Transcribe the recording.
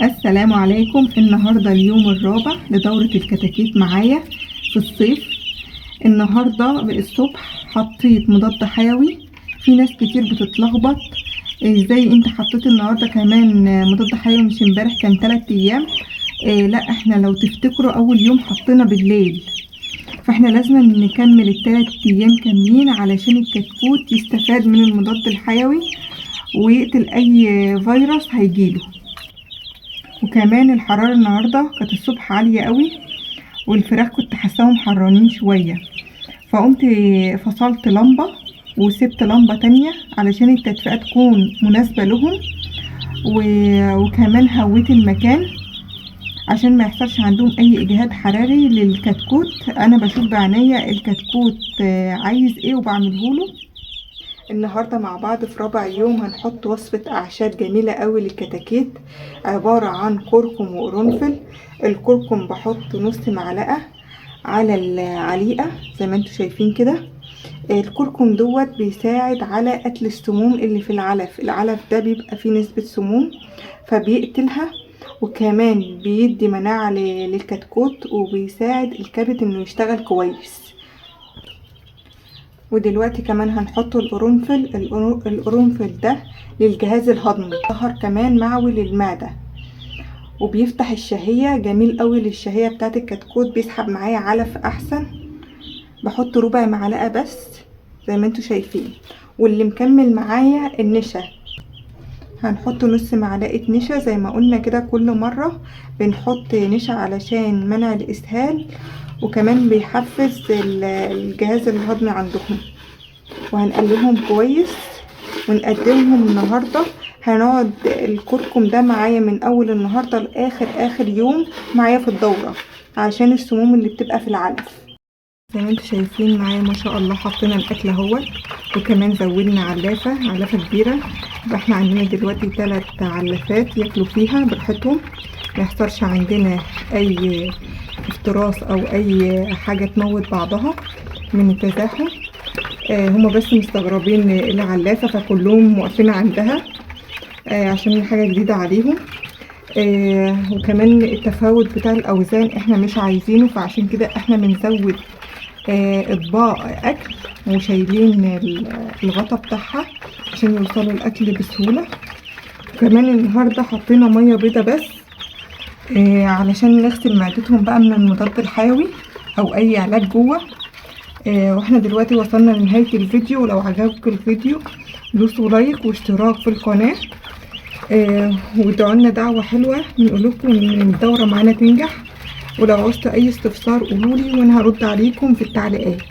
السلام عليكم. النهاردة اليوم الرابع لدورة الكتاكيت معايا في الصيف. النهاردة الصبح حطيت مضاد حيوي. في ناس كتير بتتلخبط ازاي انت حطيت النهاردة كمان مضاد حيوي، مش امبارح كان 3 ايام. لا، احنا لو تفتكروا اول يوم حطينا بالليل، فاحنا لازم نكمل ال3 ايام كاملين علشان الكتكوت يستفاد من المضاد الحيوي ويقتل اي فيروس هيجيله. وكمان الحرارة النهاردة كانت الصبح عالية قوي، والفراخ كنت حاساهم حرانين شوية، فقمت فصلت لمبة وسبت لمبة تانية علشان التدفئة تكون مناسبة لهم. وكمان هويت المكان عشان ما يحصلش عندهم اي اجهاد حراري للكتكوت. انا بشوف بعناية الكتكوت عايز ايه وبعمله له. النهاردة مع بعض في رابع يوم هنحط وصفة أعشاب جميلة قوي للكتاكيت، عبارة عن كركم وقرنفل. الكركم بحط نص معلقة على العليقة زي ما انتوا شايفين كده. الكركم دوت بيساعد على قتل السموم اللي في العلف. العلف ده بيبقى فيه نسبة سموم فبيقتلها، وكمان بيدي مناعة للكتكوت، وبيساعد الكبد انه يشتغل كويس. ودلوقتي كمان هنحط القرنفل. القرنفل ده للجهاز الهضمي، ظهر كمان معوي للمعدة وبيفتح الشهية، جميل قوي للشهية بتاعت الكتكوت، بيسحب معايا علف احسن. بحط ربع معلقة بس زي ما انتوا شايفين. واللي مكمل معايا النشا، هنحط نص معلقة نشا زي ما قلنا كده. كل مرة بنحط نشا علشان منع الاسهال، وكمان بيحفز الجهاز الهضمي عندهم. وهنقلبهم كويس ونقدمهم النهاردة. هنقعد الكركم ده معايا من اول النهاردة لاخر اخر يوم معايا في الدورة عشان السموم اللي بتبقى في العلف. زي ما انتوا شايفين معايا ما شاء الله حطينا الاكل اهوت، وكمان زودنا علافة كبيرة. يبقى احنا عندنا دلوقتي 3 علافات ياكلوا فيها براحتهم، ما يحصلش عندنا اي افتراس او اي حاجة تموت بعضها من التزاحم. هما بس مستغربين العلافة فكلهم واقفين عندها عشان حاجة جديدة عليهم. وكمان التفاوت بتاع الاوزان احنا مش عايزينه، فعشان كده احنا بنزود اطباق اكل وشايلين الغطا بتاعها عشان يوصلوا الاكل بسهولة. وكمان النهاردة حطينا مية بيضة بس علشان نغسل معدتهم بقى من المضاد الحيوي او اي علاج جوه. واحنا دلوقتي وصلنا لنهاية الفيديو، ولو عجبك الفيديو دوسوا لايك واشتراك في القناة. وادعوا لنا دعوة حلوة بنقول لكم ان الدورة معانا تنجح. ولو عوزتوا اي استفسار قولولي وانا هرد عليكم في التعليقات.